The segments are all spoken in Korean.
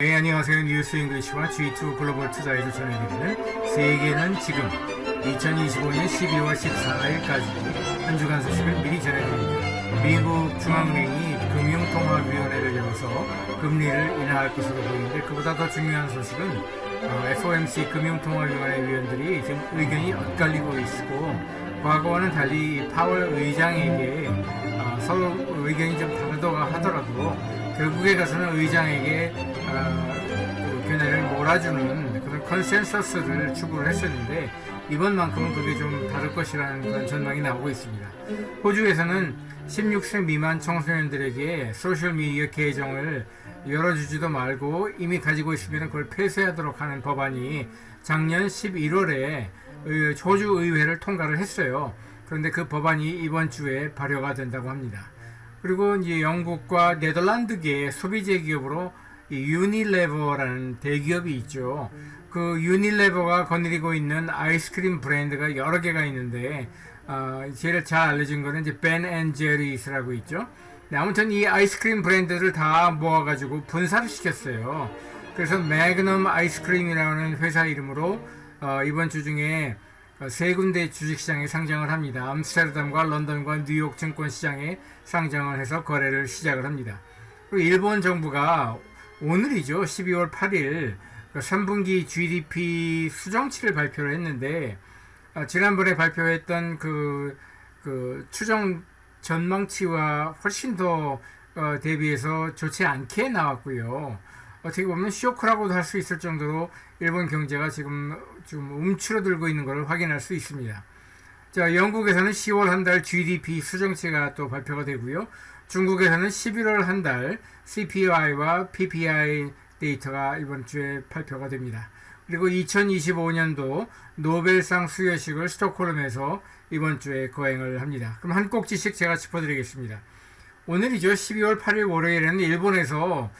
네, 안녕하세요. 뉴스 잉글리시와 G2 글로벌 투자에서 전해드리는 세계는 지금 2025년 12월 14일까지 한 주간 소식을 미리 전해드립니다. 미국 중앙은행이 금융통화위원회를 열어서 금리를 인하할 것으로 보이는데, 그보다 더 중요한 소식은 FOMC 금융통화위원회 위원들이 지금 의견이 엇갈리고 있고, 과거와는 달리 파월 의장에게 서로 의견이 좀 다르다고 하더라도 결국에 가서는 의장에게 그 견해를 몰아주는 그런 컨센서스를 추구를 했었는데, 이번만큼은 그게 좀 다를 것이라는 그런 전망이 나오고 있습니다. 호주에서는 16세 미만 청소년들에게 소셜미디어 계정을 열어주지도 말고 이미 가지고 있으면 그걸 폐쇄하도록 하는 법안이 작년 11월에 호주 의회를 통과를 했어요. 그런데 그 법안이 이번 주에 발효가 된다고 합니다. 그리고 이제 영국과 네덜란드계 소비재 기업으로 유니레버라는 대기업이 있죠. 그 유니레버가 거느리고 있는 아이스크림 브랜드가 여러 개가 있는데, 제일 잘 알려진 거는 이제 벤 앤 제리스라고 있죠. 네, 아무튼 이 아이스크림 브랜드를 다 모아가지고 분사를 시켰어요. 그래서 매그넘 아이스크림이라는 회사 이름으로 이번 주 중에 세 군데 주식시장에 상장을 합니다. 암스테르담과 런던과 뉴욕 증권시장에 상장을 해서 거래를 시작을 합니다. 그리고 일본 정부가 오늘이죠. 12월 8일 3분기 GDP 수정치를 발표를 했는데, 지난번에 발표했던 그 추정 전망치와 훨씬 더 대비해서 좋지 않게 나왔고요. 어떻게 보면 쇼크라고도 할 수 있을 정도로 일본 경제가 지금 좀 움츠러들고 있는 것을 확인할 수 있습니다. 자, 영국에서는 10월 한 달 GDP 수정치가 또 발표가 되고요. 중국에서는 11월 한 달 CPI와 PPI 데이터가 이번 주에 발표가 됩니다. 그리고 2025년도 노벨상 수여식을 스톡홀름에서 이번 주에 거행을 합니다. 그럼 한 꼭지씩 제가 짚어드리겠습니다. 오늘이죠. 12월 8일 월요일에는 일본에서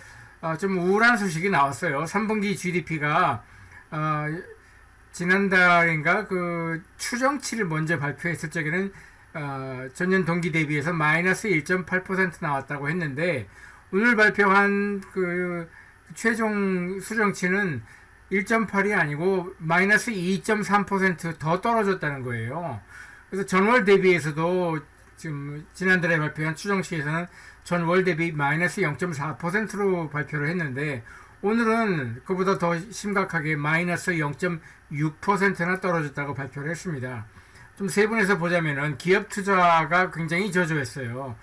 좀 우울한 소식이 나왔어요. 3분기 GDP가 지난달인가 그 추정치를 먼저 발표했을 적에는 전년 동기 대비해서 마이너스 1.8% 나왔다고 했는데, 오늘 발표한 그 최종 수정치는 1.8이 아니고 마이너스 2.3% 더 떨어졌다는 거예요. 그래서 전월 대비해서도 지금 지난달에 발표한 추정치에서는 전월 대비 마이너스 0.4%로 발표를 했는데, 오늘은 그보다 더 심각하게 마이너스 0.6%나 떨어졌다고 발표를 했습니다. 좀 세분해서 보자면은 기업 투자가 굉장히 저조했어요.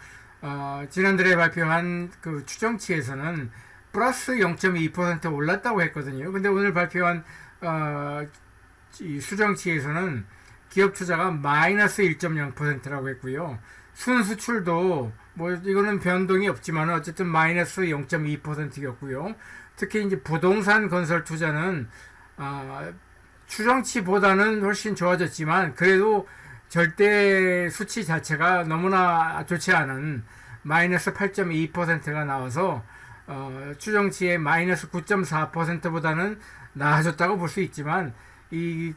지난달에 발표한 그 추정치에서는 플러스 0.2% 올랐다고 했거든요. 근데 오늘 발표한 이 수정치에서는 기업 투자가 마이너스 1.0%라고 했고요. 순수출도 뭐 이거는 변동이 없지만 어쨌든 마이너스 0.2%였고요. 특히 이제 부동산 건설 투자는 추정치보다는 훨씬 좋아졌지만 그래도 절대 수치 자체가 너무나 좋지 않은 마이너스 8.2%가 나와서 추정치의 마이너스 9.4%보다는 나아졌다고 볼 수 있지만, 이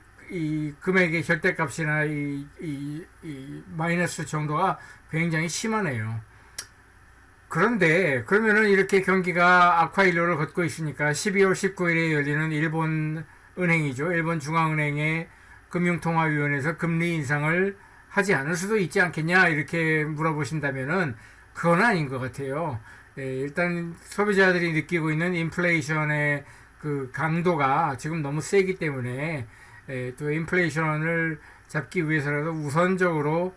금액의 절대값이나 이 마이너스 정도가 굉장히 심하네요. 그런데 그러면은 이렇게 경기가 악화일로를 걷고 있으니까 12월 19일에 열리는 일본 은행이죠. 일본 중앙은행의 금융통화위원회에서 금리 인상을 하지 않을 수도 있지 않겠냐 이렇게 물어보신다면은 그건 아닌 것 같아요. 일단 소비자들이 느끼고 있는 인플레이션의 그 강도가 지금 너무 세기 때문에 또 인플레이션을 잡기 위해서라도 우선적으로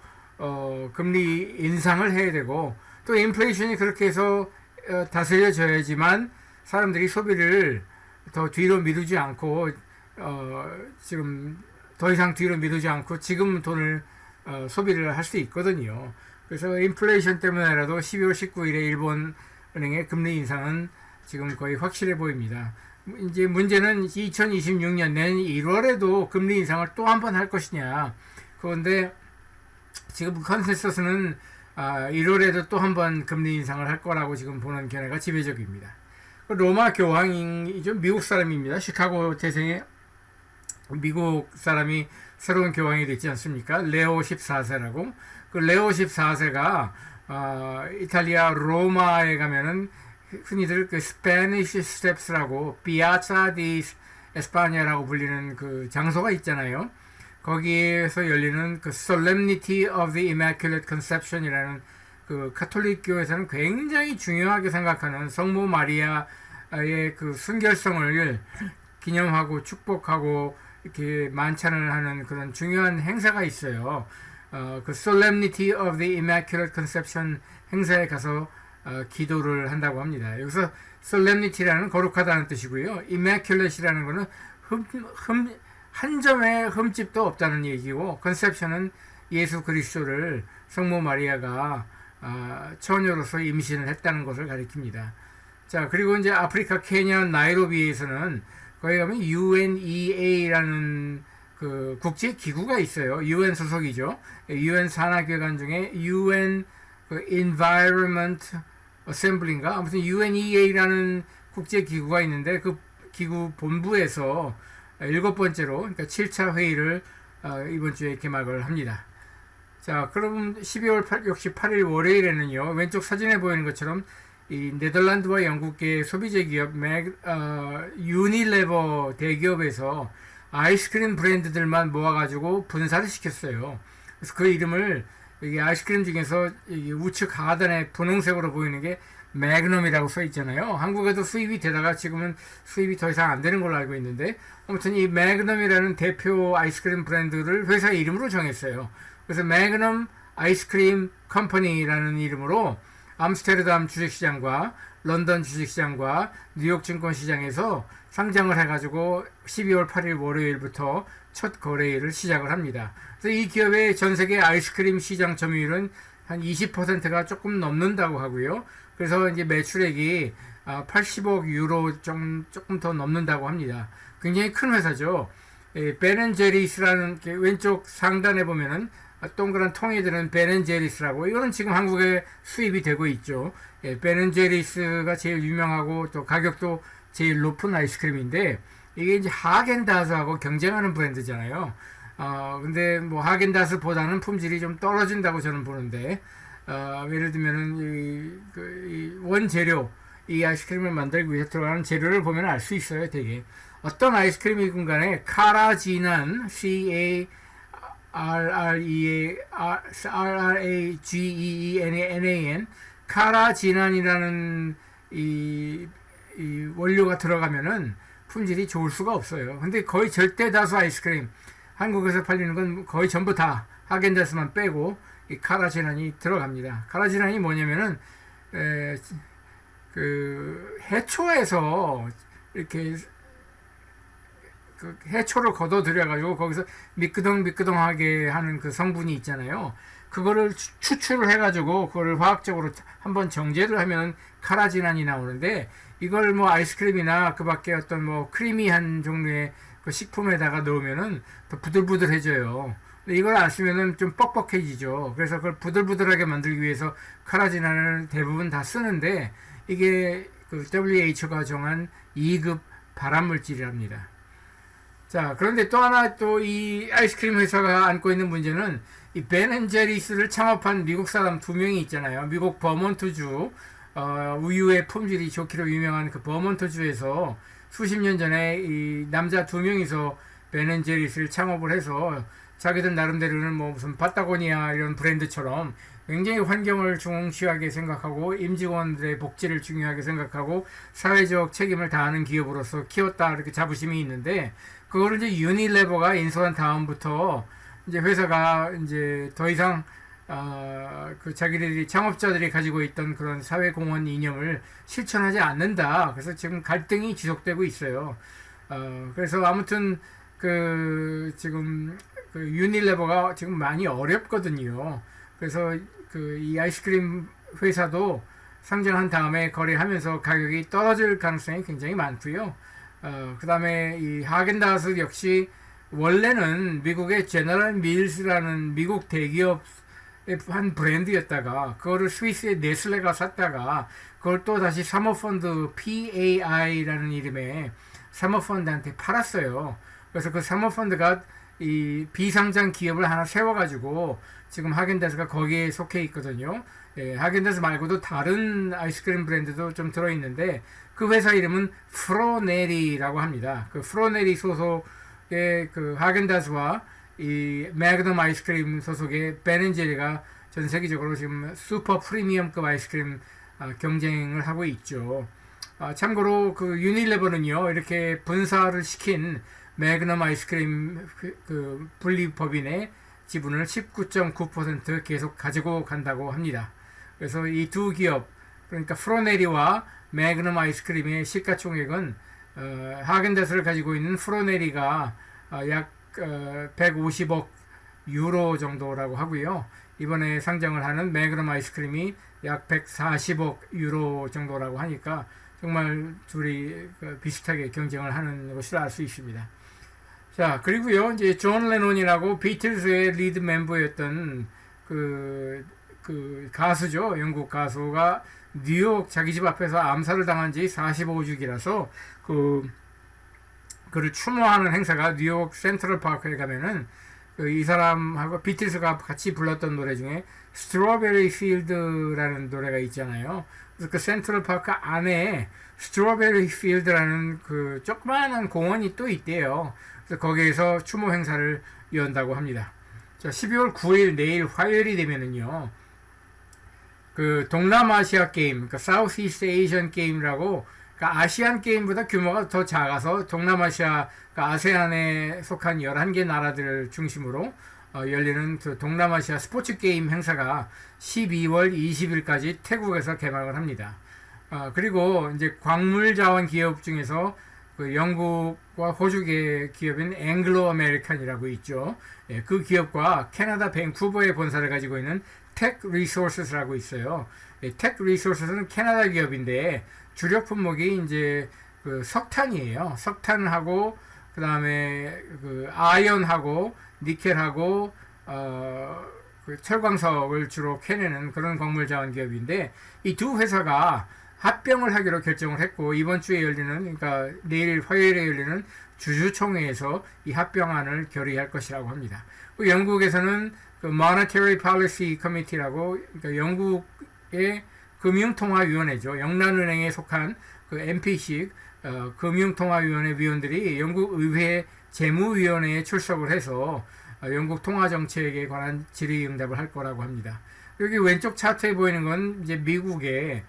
금리 인상을 해야 되고, 또 인플레이션이 그렇게 해서 다스려져야지만 사람들이 소비를 더 뒤로 미루지 않고 지금 더 이상 뒤로 미루지 않고 지금 돈을 소비를 할 수 있거든요. 그래서 인플레이션 때문에라도 12월 19일에 일본 은행의 금리 인상은 지금 거의 확실해 보입니다. 이제 문제는 2026년 내년 1월에도 금리 인상을 또 한 번 할 것이냐. 그런데 지금 컨센서스는 1월에도 또 한 번 금리 인상을 할 거라고 지금 보는 견해가 지배적입니다. 로마 교황이죠. 미국 사람입니다. 시카고 태생의 미국 사람이 새로운 교황이 됐지 않습니까? 레오 14세라고. 그 레오 14세가 이탈리아 로마에 가면은 흔히들 그 스페니쉬 스텝스라고 피아차 디 에스파냐라고 불리는 그 장소가 있잖아요. 거기에서 열리는 그 Solemnity of the Immaculate Conception이라는 그 가톨릭 교회에서는 굉장히 중요하게 생각하는 성모 마리아의 그 순결성을 기념하고 축복하고 이렇게 만찬을 하는 그런 중요한 행사가 있어요. 그 Solemnity of the Immaculate Conception 행사에 가서 기도를 한다고 합니다. 여기서 Solemnity라는 거룩하다는 뜻이고요. Immaculate이라는 거는 한 점의 흠집도 없다는 얘기고, Conception은 예수 그리스도를 성모 마리아가 처녀로서 임신을 했다는 것을 가리킵니다. 자, 그리고 이제 아프리카 케냐 나이로비에서는 거기 가면 UNEA라는 그 국제 기구가 있어요. UN 소속이죠. UN 산하기관 중에 UN 그 Environment Assembly인가? 아무튼 UNEA라는 국제 기구가 있는데 그 기구 본부에서 7번째로, 그러니까 7차 회의를 이번 주에 개막을 합니다. 자, 그럼 12월 8일 월요일에는요, 왼쪽 사진에 보이는 것처럼 이 네덜란드와 영국계 소비재 기업 유니레버 대기업에서 아이스크림 브랜드들만 모아가지고 분사를 시켰어요. 그래서 그 이름을, 이게 아이스크림 중에서 우측 하단에 분홍색으로 보이는 게 매그넘이라고 써 있잖아요. 한국에도 수입이 되다가 지금은 수입이 더 이상 안 되는 걸로 알고 있는데, 아무튼 이 매그넘이라는 대표 아이스크림 브랜드를 회사 이름으로 정했어요. 그래서 매그넘 아이스크림 컴퍼니라는 이름으로 암스테르담 주식시장과 런던 주식시장과 뉴욕 증권시장에서 상장을 해가지고 12월 8일 월요일부터 첫 거래일을 시작을 합니다. 그래서 이 기업의 전세계 아이스크림 시장 점유율은 한 20%가 조금 넘는다고 하고요. 그래서 이제 매출액이 80억 유로 조금 더 넘는다고 합니다. 굉장히 큰 회사죠. 베렌제리스라는 왼쪽 상단에 보면은 동그란 통에 드는 베렌제리스라고, 이거는 지금 한국에 수입이 되고 있죠. 베렌제리스가 제일 유명하고 또 가격도 제일 높은 아이스크림인데, 이게 이제 하겐다즈하고 경쟁하는 브랜드잖아요. 근데 뭐 하겐다즈보다는 품질이 좀 떨어진다고 저는 보는데, 예를 들면은 이 원재료, 이 아이스크림을 만들기 위해서 들어가는 재료를 보면 알 수 있어요. 되게 어떤 아이스크림이건 간에 카라지난, CARRAGEENAN 카라지난이라는 이 원료가 들어가면은 품질이 좋을 수가 없어요. 근데 거의 절대 다수 아이스크림, 한국에서 팔리는 건 거의 전부 다 하겐다스만 빼고 이 카라지난이 들어갑니다. 카라지난이 뭐냐면은 그 해초에서 이렇게 그 해초를 걷어들여가지고 거기서 미끄덩미끄덩하게 하는 그 성분이 있잖아요. 그거를 추출을 해가지고 그거를 화학적으로 한번 정제를 하면 카라지난이 나오는데, 이걸 뭐 아이스크림이나 그 밖에 어떤 뭐 크리미한 종류의 그 식품에다가 넣으면은 더 부들부들해져요. 근데 이걸 안 쓰면은 좀 뻑뻑해지죠. 그래서 그걸 부들부들하게 만들기 위해서 카라지난을 대부분 다 쓰는데, 이게 그 WHO가 정한 2급 발암물질이랍니다. 자, 그런데 또 하나, 또 이 아이스크림 회사가 안고 있는 문제는 이 베렌제리스를 창업한 미국 사람 2명이 있잖아요. 미국 버몬트주, 우유의 품질이 좋기로 유명한 그 버몬트주에서 수십 년 전에 이 남자 2명이서 베렌제리스를 창업을 해서 자기들 나름대로는 뭐 무슨 파타고니아 이런 브랜드처럼 굉장히 환경을 중시하게 생각하고 임직원들의 복지를 중요하게 생각하고 사회적 책임을 다하는 기업으로서 키웠다, 이렇게 자부심이 있는데, 그거를 이제 유니레버가 인수한 다음부터 이제 회사가 이제 더 이상 그 자기들이 창업자들이 가지고 있던 그런 사회공헌 이념을 실천하지 않는다. 그래서 지금 갈등이 지속되고 있어요. 그래서 아무튼 그 지금 그 유니레버가 지금 많이 어렵거든요. 그래서 그 이 아이스크림 회사도 상장한 다음에 거래하면서 가격이 떨어질 가능성이 굉장히 많고요. 그 다음에 이 하겐다즈 역시 원래는 미국의 제너럴 밀스라는 미국 대기업 한 브랜드였다가 그거를 스위스의 네슬레가 샀다가 그걸 또 다시 사모펀드 PAI라는 이름의 사모펀드한테 팔았어요. 그래서 그 사모펀드가 이 비상장 기업을 하나 세워가지고 지금 하겐다즈가 거기에 속해 있거든요. 예, 하겐다즈 말고도 다른 아이스크림 브랜드도 좀 들어있는데 그 회사 이름은 프로네리라고 합니다. 그 프로네리 소속의 그 하겐다즈와 이 매그넘 아이스크림 소속의 베렌제리가 전 세계적으로 지금 슈퍼 프리미엄급 아이스크림 경쟁을 하고 있죠. 참고로 그 유니레버는요 이렇게 분사를 시킨 매그넘 아이스크림 그 분리법인의 지분을 19.9% 계속 가지고 간다고 합니다. 그래서 이 두 기업 그러니까 프로네리와 매그넘 아이스크림의 시가총액은 하겐다스를 가지고 있는 프로네리가 약 150억 유로 정도라고 하고요. 이번에 상장을 하는 매그넘 아이스크림이 약 140억 유로 정도라고 하니까 정말 둘이 비슷하게 경쟁을 하는 것을 알 수 있습니다. 자, 그리고요, 이제 존 레논이라고 비틀즈의 리드 멤버였던 그 가수죠. 영국 가수가 뉴욕 자기 집 앞에서 암살을 당한 지 45주기라서 그를 추모하는 행사가 뉴욕 센트럴 파크에 가면은 이 사람하고 비틀스가 같이 불렀던 노래 중에 스트로베리 필드라는 노래가 있잖아요. 그래서 그 센트럴 파크 안에 스트로베리 필드라는 그 조그마한 공원이 또 있대요. 그래서 거기에서 추모 행사를 연다고 합니다. 자, 12월 9일 내일 화요일이 되면은요. 그 동남아시아 게임, 그러니까 사우스이스트 에이션 게임이라고 그러니까 아시안 게임보다 규모가 더 작아서 동남아시아, 그러니까 아세안에 속한 11개 나라들을 중심으로 열리는 그 동남아시아 스포츠 게임 행사가 12월 20일까지 태국에서 개막을 합니다. 그리고 이제 광물 자원 기업 중에서 그 영국과 호주계 기업인 앵글로 아메리칸이라고 있죠. 예, 그 기업과 캐나다 밴쿠버의 본사를 가지고 있는 텍 리소스라고 있어요. 예, 텍 리소스는 캐나다 기업인데 주력 품목이 이제 그 석탄이에요. 석탄하고 그 다음에 그 아연하고 니켈하고 그 철광석을 주로 캐내는 그런 광물 자원 기업인데 이 두 회사가 합병을 하기로 결정을 했고 이번 주에 열리는 그러니까 내일 화요일에 열리는 주주총회에서 이 합병안을 결의할 것이라고 합니다. 그 영국에서는 그 Monetary Policy Committee라고 그러니까 영국의 금융통화위원회죠. 영란은행에 속한 그 MP식 금융통화위원회 위원들이 영국 의회 재무위원회에 출석을 해서 영국 통화정책에 관한 질의응답을 할 거라고 합니다. 여기 왼쪽 차트에 보이는 건 이제 미국의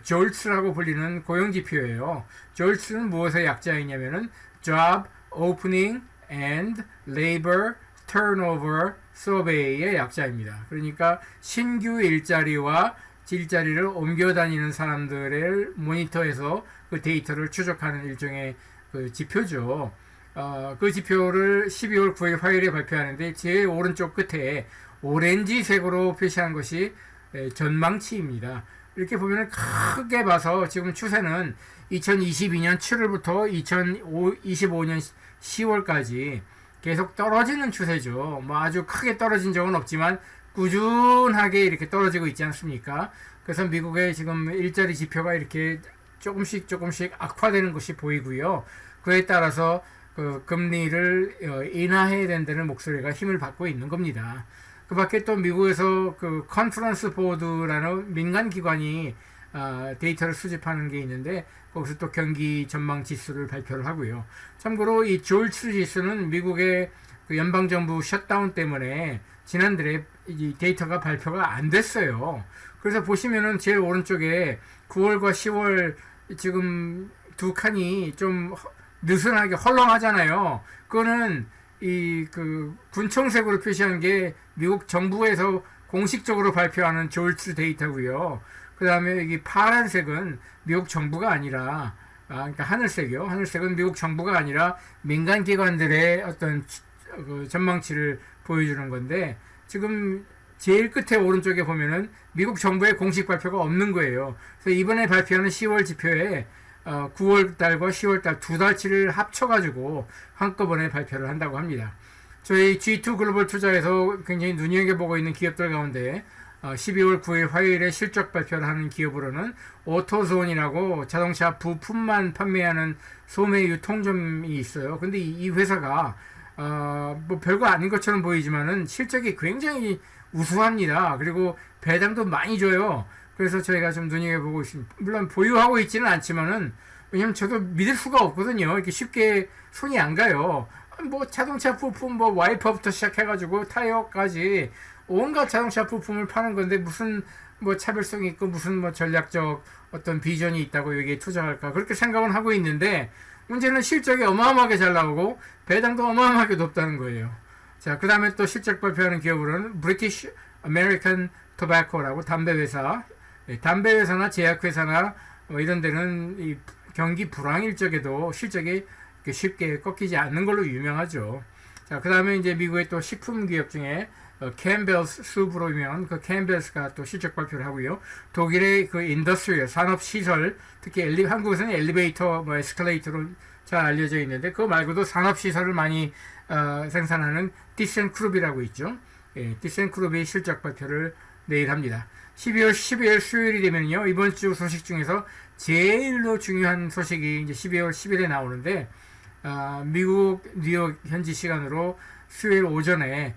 졸츠라고 불리는 고용지표예요. 졸츠는 무엇의 약자이냐면은 Job Opening and Labor Turnover Survey의 약자입니다. 그러니까 신규 일자리와 일자리를 옮겨 다니는 사람들을 모니터해서 그 데이터를 추적하는 일종의 그 지표죠. 그 지표를 12월 9일 화요일에 발표하는데 제일 오른쪽 끝에 오렌지색으로 표시한 것이 전망치입니다. 이렇게 보면 크게 봐서 지금 추세는 2022년 7월부터 2025년 10월까지 계속 떨어지는 추세죠. 뭐 아주 크게 떨어진 적은 없지만 꾸준하게 이렇게 떨어지고 있지 않습니까? 그래서 미국의 지금 일자리 지표가 이렇게 조금씩 악화되는 것이 보이고요. 그에 따라서 그 금리를 인하해야 된다는 목소리가 힘을 받고 있는 겁니다. 그 밖에 또 미국에서 그 컨퍼런스 보드라는 민간 기관이 데이터를 수집하는 게 있는데 거기서 또 경기 전망 지수를 발표를 하고요. 참고로 이 졸츠 지수는 미국의 그 연방정부 셧다운 때문에 지난달에 이 데이터가 발표가 안 됐어요. 그래서 보시면은 제일 오른쪽에 9월과 10월 지금 두 칸이 좀 느슨하게 헐렁하잖아요. 그거는 이 그 군청색으로 표시한 게 미국 정부에서 공식적으로 발표하는 졸츠 데이터고요. 그 다음에 여기 파란색은 미국 정부가 아니라 그러니까 하늘색이요. 하늘색은 미국 정부가 아니라 민간 기관들의 어떤 그 전망치를 보여주는 건데 지금 제일 끝에 오른쪽에 보면은 미국 정부의 공식 발표가 없는 거예요. 그래서 이번에 발표하는 10월 지표에 9월달과 10월달 두 달치를 합쳐가지고 한꺼번에 발표를 한다고 합니다. 저희 G2 글로벌 투자에서 굉장히 눈여겨보고 있는 기업들 가운데 12월 9일 화요일에 실적 발표를 하는 기업으로는 오토존이라고 자동차 부품만 판매하는 소매 유통점이 있어요. 근데 이 회사가 뭐 별거 아닌 것처럼 보이지만은 실적이 굉장히 우수합니다. 그리고 배당도 많이 줘요. 그래서 저희가 좀 눈여겨보고 있습니다. 물론 보유하고 있지는 않지만은, 왜냐면 저도 믿을 수가 없거든요. 이렇게 쉽게 손이 안 가요. 뭐 자동차 부품, 뭐 와이퍼부터 시작해가지고 타이어까지 온갖 자동차 부품을 파는 건데, 무슨 뭐 차별성이 있고 무슨 뭐 전략적 어떤 비전이 있다고 여기에 투자할까, 그렇게 생각은 하고 있는데, 문제는 실적이 어마어마하게 잘 나오고 배당도 어마어마하게 높다는 거예요. 자, 그 다음에 또 실적 발표하는 기업으로는 British American Tobacco라고 담배회사, 담배회사나 제약회사나 이런 데는 이 경기 불황일 적에도 실적이 쉽게 꺾이지 않는 걸로 유명하죠. 자, 그 다음에 이제 미국의 또 식품 기업 중에 캠벨스 수프로 유명한 그 캠벨스가 또 실적 발표를 하고요. 독일의 그 인더스트리얼 산업시설, 특히 한국에서는 엘리베이터, 뭐 에스컬레이터로 잘 알려져 있는데, 그거 말고도 산업시설을 많이 생산하는 디센크룹이라고 있죠. 예, 디센크룹이 실적 발표를 내일 합니다. 12월 10일 수요일이 되면요, 이번 주 소식 중에서 제일로 중요한 소식이 이제 12월 10일에 나오는데, 미국 뉴욕 현지 시간으로 수요일 오전에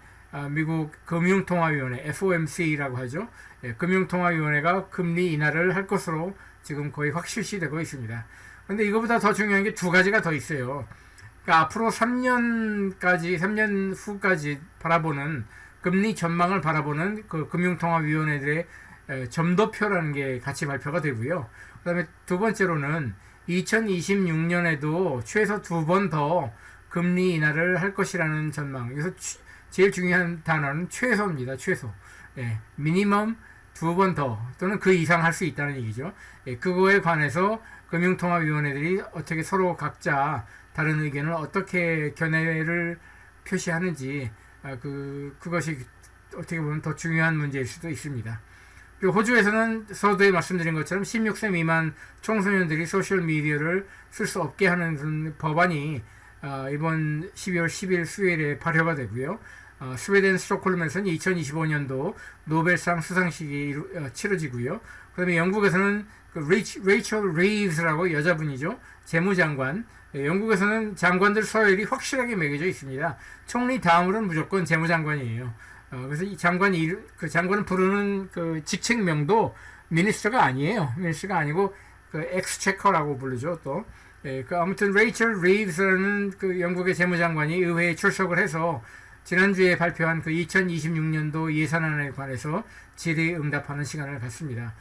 미국 금융통화위원회 FOMC라고 하죠. 예, 금융통화위원회가 금리 인하를 할 것으로 지금 거의 확실시되고 있습니다. 그런데 이거보다 더 중요한 게 두 가지가 더 있어요. 그러니까 앞으로 3년 후까지 바라보는 금리 전망을 바라보는 그 금융통화위원회들의 점도표라는 게 같이 발표가 되고요. 그 다음에 두 번째로는 2026년에도 최소 2번 더 금리 인하를 할 것이라는 전망. 그래서 제일 중요한 단어는 최소입니다. 최소. 예, 미니멈 2번 더 또는 그 이상 할 수 있다는 얘기죠. 예, 그거에 관해서 금융통화위원회들이 어떻게 서로 각자 다른 의견을 어떻게 견해를 표시하는지, 그것이 어떻게 보면 더 중요한 문제일 수도 있습니다. 그리고 호주에서는 서두에 말씀드린 것처럼 16세 미만 청소년들이 소셜미디어를 쓸 수 없게 하는 법안이 이번 12월 10일 수요일에 발효가 되고요. 스웨덴 스톡홀름에서는 2025년도 노벨상 수상식이 치러지고요. 그 다음에 영국에서는 그 레이첼 리브스라고 여자분이죠. 재무장관. 영국에서는 장관들 서열이 확실하게 매겨져 있습니다. 총리 다음으로는 무조건 재무장관이에요. 그래서 이 장관은 부르는 그 직책명도 미니스터가 아니에요. 미니스터가 아니고 그 엑스체커라고 부르죠. 또. 아무튼 레이첼 리브스라는 그 영국의 재무장관이 의회에 출석을 해서 지난주에 발표한 그 2026년도 예산안에 관해서 질의응답하는 시간을 갖습니다.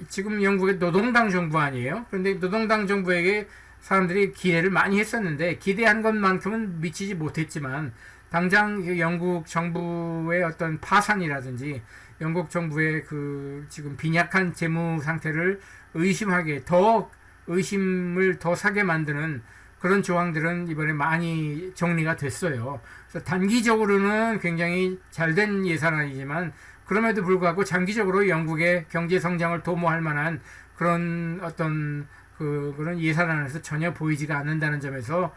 지금 영국의 노동당 정부 아니에요? 그런데 노동당 정부에게 사람들이 기대를 많이 했었는데, 기대한 것만큼은 미치지 못했지만, 당장 영국 정부의 어떤 파산이라든지, 영국 정부의 그 지금 빈약한 재무 상태를 의심을 더 사게 만드는 그런 조항들은 이번에 많이 정리가 됐어요. 그래서 단기적으로는 굉장히 잘된 예산안이지만, 그럼에도 불구하고 장기적으로 영국의 경제 성장을 도모할 만한 그런 어떤 그런 예산안에서 전혀 보이지가 않는다는 점에서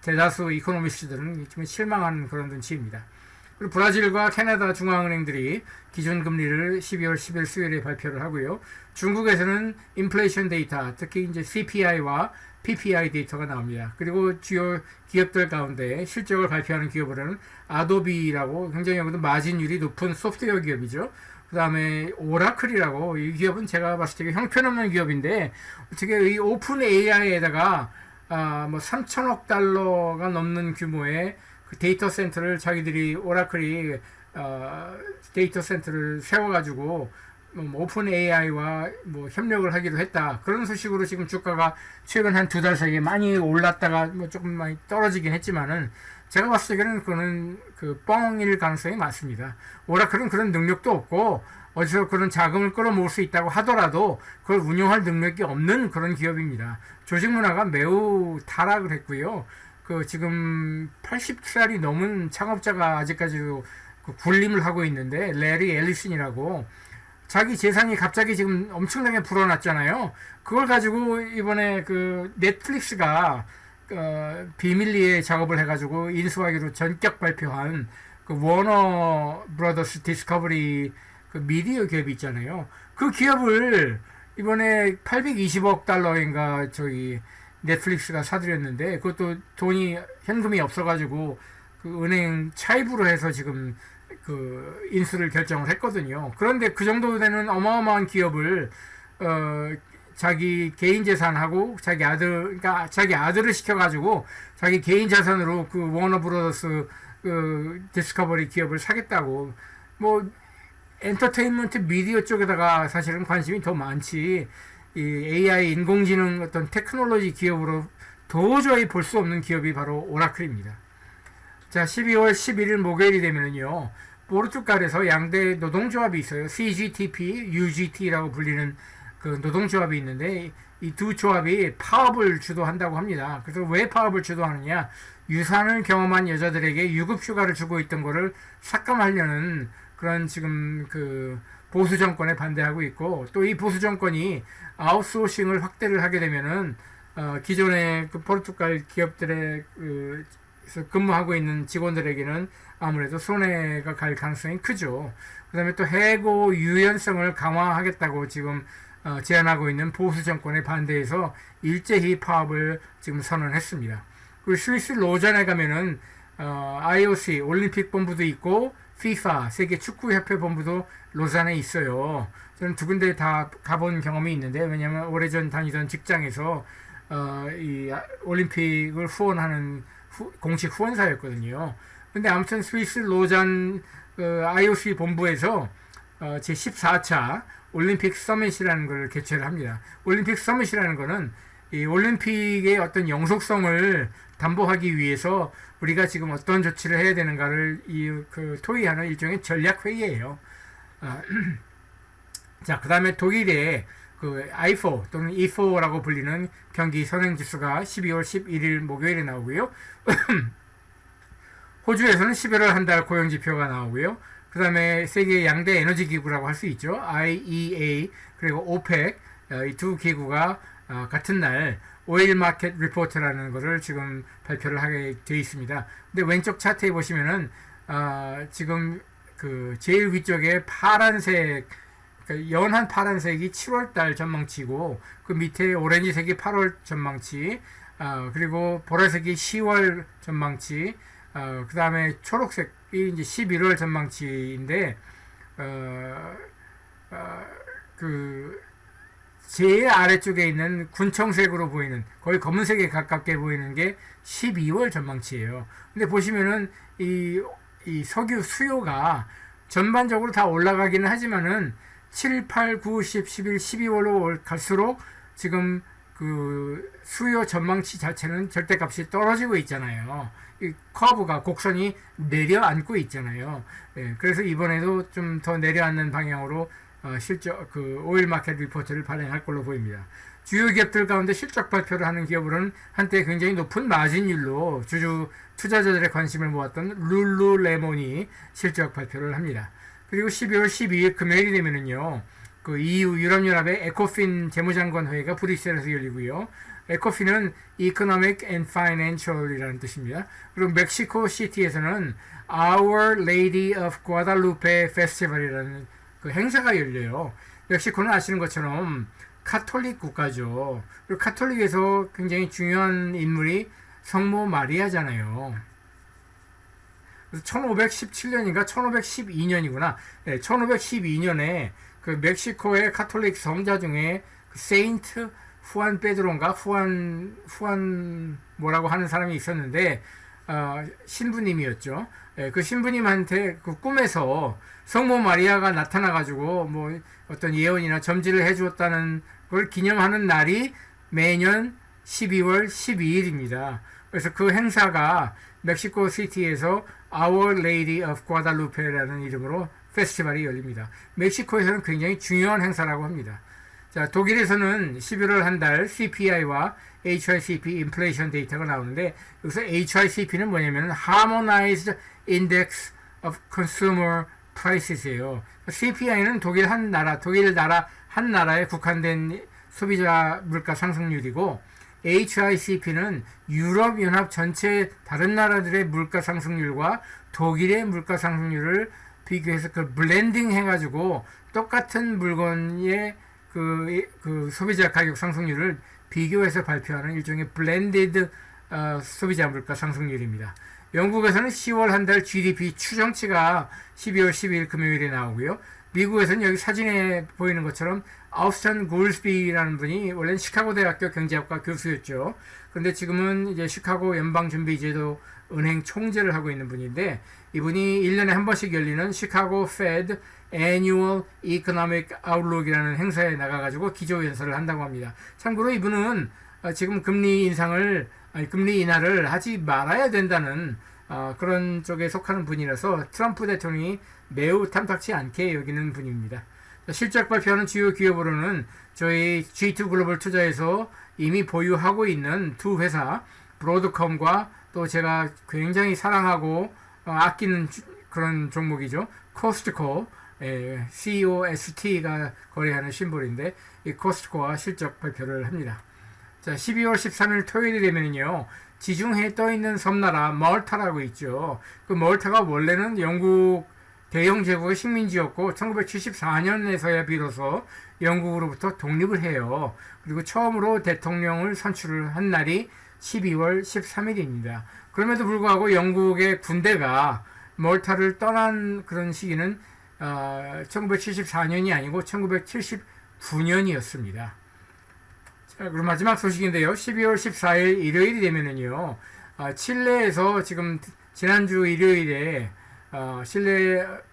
대다수 이코노미스트들은 좀 실망하는 그런 눈치입니다. 그리고 브라질과 캐나다 중앙은행들이 기준금리를 12월 10일 수요일에 발표를 하고요. 중국에서는 인플레이션 데이터, 특히 이제 CPI와 PPI 데이터가 나옵니다. 그리고 주요 기업들 가운데 실적을 발표하는 기업으로는 아도비라고 굉장히 여기도 마진율이 높은 소프트웨어 기업이죠. 그 다음에 오라클이라고, 이 기업은 제가 봤을 때 형편없는 기업인데, 어떻게 이 오픈 AI에다가 뭐 3천억 달러가 넘는 규모의 그 데이터 센터를 자기들이 오라클이 데이터 센터를 세워가지고 오픈 AI와 뭐 협력을 하기로 했다. 그런 소식으로 지금 주가가 최근 한 2달 사이에 많이 올랐다가 뭐 조금 많이 떨어지긴 했지만은, 제가 봤을 때는 그거는 그 뻥일 가능성이 많습니다. 오라클은 그런 능력도 없고 어디서 그런 자금을 끌어모을 수 있다고 하더라도 그걸 운영할 능력이 없는 그런 기업입니다. 조직 문화가 매우 타락을 했고요. 그 지금 80살이 넘은 창업자가 아직까지도 그 군림을 하고 있는데, 레리 앨리슨이라고, 자기 재산이 갑자기 지금 엄청나게 불어났잖아요. 그걸 가지고 이번에 그 넷플릭스가 비밀리에 작업을 해가지고 인수하기로 전격 발표한 그 워너 브라더스 디스커버리 그 미디어 기업이 있잖아요. 그 기업을 이번에 820억 달러인가 넷플릭스가 사들였는데 그것도 돈이 현금이 없어가지고 그 은행 차입으로 해서 지금 그 인수를 결정을 했거든요. 그런데 그 정도 되는 어마어마한 기업을 자기 개인 재산하고 자기 아들, 그러니까 자기 아들을 시켜가지고 자기 개인 자산으로 그 워너브로더스 그 디스커버리 기업을 사겠다고. 뭐 엔터테인먼트 미디어 쪽에다가 사실은 관심이 더 많지, 이 AI 인공지능 어떤 테크놀로지 기업으로 도저히 볼 수 없는 기업이 바로 오라클입니다. 자, 12월 11일 목요일이 되면은요, 포르투갈에서 양대 노동조합이 있어요. CGTP, UGT라고 불리는 그 노동조합이 있는데, 이 두 조합이 파업을 주도한다고 합니다. 그래서 왜 파업을 주도하느냐? 유산을 경험한 여자들에게 유급휴가를 주고 있던 거를 삭감하려는 그런 지금 그 보수 정권에 반대하고 있고, 또 이 보수 정권이 아웃소싱을 확대를 하게 되면은 기존의 그 포르투갈 기업들의 근무하고 있는 직원들에게는 아무래도 손해가 갈 가능성이 크죠. 그 다음에 또 해고 유연성을 강화하겠다고 지금 제안하고 있는 보수 정권에 반대해서 일제히 파업을 지금 선언했습니다. 그리고 스위스 로잔에 가면은 IOC 올림픽 본부도 있고 FIFA 세계 축구협회 본부도 로잔에 있어요. 저는 두 군데 다 가본 경험이 있는데, 왜냐하면 오래전 다니던 직장에서 이 올림픽을 후원하는 공식 후원사였거든요. 근데 아무튼 스위스 로잔 IOC 본부에서 제 14차 올림픽 서밋이라는 걸 개최를 합니다. 올림픽 서밋이라는 거는 이 올림픽의 어떤 영속성을 담보하기 위해서 우리가 지금 어떤 조치를 해야 되는가를 토의하는 일종의 전략 회의예요. 자, 그 다음에 독일의 그 I4 또는 E4라고 불리는 경기 선행지수가 12월 11일 목요일에 나오고요. 호주에서는 11월 한 달 고용지표가 나오고요. 그 다음에 세계 양대 에너지 기구라고 할 수 있죠. IEA 그리고 OPEC 이 두 기구가 같은 날 오일 마켓 리포트라는 것을 지금 발표를 하게 되어 있습니다. 근데 왼쪽 차트에 보시면은 지금 그 제일 위쪽에 파란색, 그러니까 연한 파란색이 7월달 전망치고, 그 밑에 오렌지색이 8월 전망치, 그리고 보라색이 10월 전망치, 그 다음에 초록색이 이제 11월 전망치인데, 그 제일 아래쪽에 있는 군청색으로 보이는, 거의 검은색에 가깝게 보이는 게 12월 전망치예요. 근데 보시면은 이 석유 수요가 전반적으로 다 올라가기는 하지만은 7, 8, 9, 10, 11, 12월로 갈수록 지금 그 수요 전망치 자체는 절대값이 떨어지고 있잖아요. 이 커브가, 곡선이 내려앉고 있잖아요. 예, 그래서 이번에도 좀 더 내려앉는 방향으로 실적 그 오일 마켓 리포트를 발행할 걸로 보입니다. 주요 기업들 가운데 실적 발표를 하는 기업으로는 한때 굉장히 높은 마진율로 주주 투자자들의 관심을 모았던 룰루레몬이 실적 발표를 합니다. 그리고 12월 12일 금요일이 되면은요, 그 EU 유럽연합의 에코핀 재무장관 회의가 브뤼셀에서 열리고요. 에코핀은 Economic and Financial이라는 뜻입니다. 그리고 멕시코 시티에서는 Our Lady of Guadalupe Festival이라는 그 행사가 열려요. 멕시코는 아시는 것처럼 카톨릭 국가죠. 그리고 카톨릭에서 굉장히 중요한 인물이 성모 마리아잖아요. 그래서 1517년인가 1512년이구나. 네, 1512년에 그 멕시코의 카톨릭 성자 중에 그 세인트 후안 베드로인가 후안 뭐라고 하는 사람이 있었는데 신부님이었죠. 네, 그 신부님한테 그 꿈에서 성모 마리아가 나타나가지고 뭐 어떤 예언이나 점지를 해주었다는 걸 기념하는 날이 매년 12월 12일입니다. 그래서 그 행사가 멕시코 시티에서 Our Lady of Guadalupe라는 이름으로 페스티벌이 열립니다. 멕시코에서는 굉장히 중요한 행사라고 합니다. 자, 독일에서는 11월 한 달 CPI와 HICP 인플레이션 데이터가 나오는데, 여기서 HICP는 뭐냐면 Harmonized Index of Consumer Prices예요. CPI는 독일 한 나라에 국한된 소비자 물가 상승률이고, HICP는 유럽연합 전체 다른 나라들의 물가 상승률과 독일의 물가 상승률을 비교해서 그 블렌딩 해가지고 똑같은 물건의 그 소비자 가격 상승률을 비교해서 발표하는 일종의 블렌디드 소비자 물가 상승률입니다. 영국에서는 10월 한 달 GDP 추정치가 12월 12일 금요일에 나오고요. 미국에서는 여기 사진에 보이는 것처럼 아우스턴 골스비라는 분이 원래는 시카고 대학교 경제학과 교수였죠. 그런데 지금은 이제 시카고 연방준비제도 은행 총재를 하고 있는 분인데, 이분이 1년에 한 번씩 열리는 시카고 페드 Annual Economic Outlook이라는 행사에 나가가지고 기조연설을 한다고 합니다. 참고로 이분은 지금 금리 인하를 하지 말아야 된다는 그런 쪽에 속하는 분이라서 트럼프 대통령이 매우 탐탁치 않게 여기는 분입니다. 실적 발표하는 주요 기업으로는 저희 G2 글로벌 투자에서 이미 보유하고 있는 두 회사, 브로드컴과 또 제가 굉장히 사랑하고 아끼는 그런 종목이죠. 코스트코, COST가 거래하는 심볼인데, 이 코스트코와 실적 발표를 합니다. 자, 12월 13일 토요일이 되면요, 지중해에 떠있는 섬나라 멀타라고 있죠. 그 멀타가 원래는 영국 대영 제국의 식민지였고 1974년에서야 비로소 영국으로부터 독립을 해요. 그리고 처음으로 대통령을 선출을 한 날이 12월 13일입니다. 그럼에도 불구하고 영국의 군대가 멀타를 떠난 그런 시기는 1974년이 아니고 1979년이었습니다. 자, 그럼 마지막 소식인데요. 12월 14일 일요일이 되면은요, 칠레에서 지금 지난주 일요일에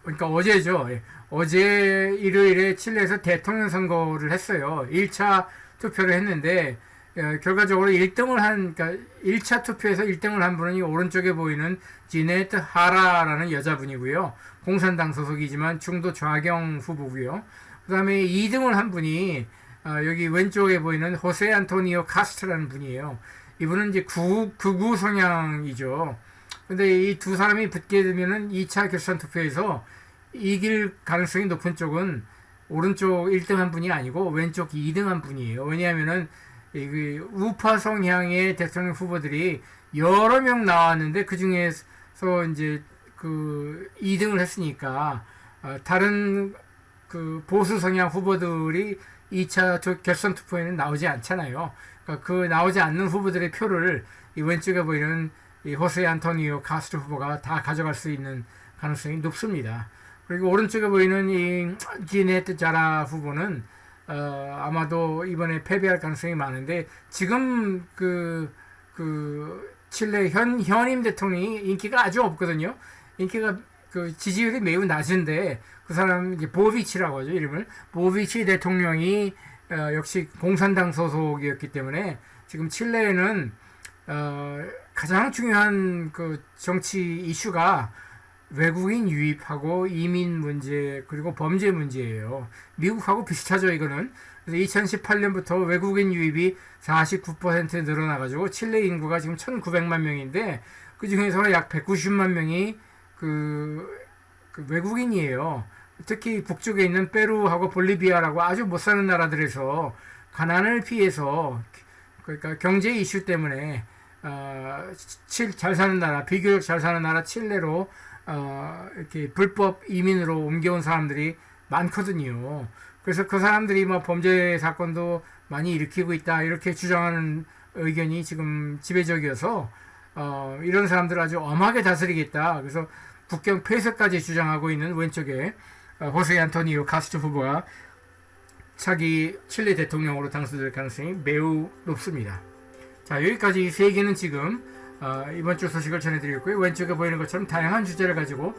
그러니까 어제죠. 어제 일요일에 칠레에서 대통령 선거를 했어요. 1차 투표를 했는데, 결과적으로 1차 투표에서 1등을 한 분은 이 오른쪽에 보이는 지네트 하라라는 여자분이고요. 공산당 소속이지만 중도 좌경 후보고요. 그 다음에 2등을 한 분이 여기 왼쪽에 보이는 호세 안토니오 카스트라는 분이에요. 이분은 이제 극우 성향이죠. 근데 이 두 사람이 붙게 되면은 2차 결선 투표에서 이길 가능성이 높은 쪽은 오른쪽 1등 한 분이 아니고 왼쪽 2등 한 분이에요. 왜냐하면은 우파 성향의 대통령 후보들이 여러 명 나왔는데 그 중에서 이제 그 2등을 했으니까 다른 그 보수 성향 후보들이 2차 결선 투표에는 나오지 않잖아요. 그러니까 그 나오지 않는 후보들의 표를 이 왼쪽에 보이는 이 호세 안토니오 카스트로 후보가 다 가져갈 수 있는 가능성이 높습니다. 그리고 오른쪽에 보이는 이 지네트 자라 후보는 아마도 이번에 패배할 가능성이 많은데, 지금 그 칠레 현임 대통령이 인기가 아주 없거든요. 인기가 그 지지율이 매우 낮은데, 그 사람 이제 보비치라고 하죠, 이름을. 보비치 대통령이 역시 공산당 소속이었기 때문에 지금 칠레에는 가장 중요한 그 정치 이슈가 외국인 유입하고 이민 문제 그리고 범죄 문제예요. 미국하고 비슷하죠, 이거는. 그래서 2018년부터 외국인 유입이 49% 늘어나가지고 칠레 인구가 지금 1,900만 명인데 그 중에서 약 190만 명이 그 외국인이에요. 특히 북쪽에 있는 페루하고 볼리비아라고 아주 못 사는 나라들에서 가난을 피해서, 그러니까 경제 이슈 때문에 잘 사는 나라, 비교적 잘 사는 나라 칠레로 이렇게 불법 이민으로 옮겨온 사람들이 많거든요. 그래서 그 사람들이 뭐 범죄 사건도 많이 일으키고 있다, 이렇게 주장하는 의견이 지금 지배적이어서 이런 사람들을 아주 엄하게 다스리겠다. 그래서 국경 폐쇄까지 주장하고 있는 왼쪽에 호세 안토니오 카스트로 후보가 차기 칠레 대통령으로 당선될 가능성이 매우 높습니다. 자, 여기까지 이 세 개는 지금 이번 주 소식을 전해드렸고요. 왼쪽에 보이는 것처럼 다양한 주제를 가지고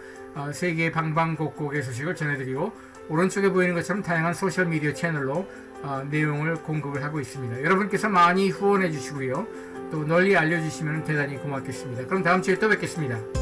세계 방방곡곡의 소식을 전해드리고, 오른쪽에 보이는 것처럼 다양한 소셜미디어 채널로 내용을 공급을 하고 있습니다. 여러분께서 많이 후원해 주시고요. 또 널리 알려주시면 대단히 고맙겠습니다. 그럼 다음 주에 또 뵙겠습니다.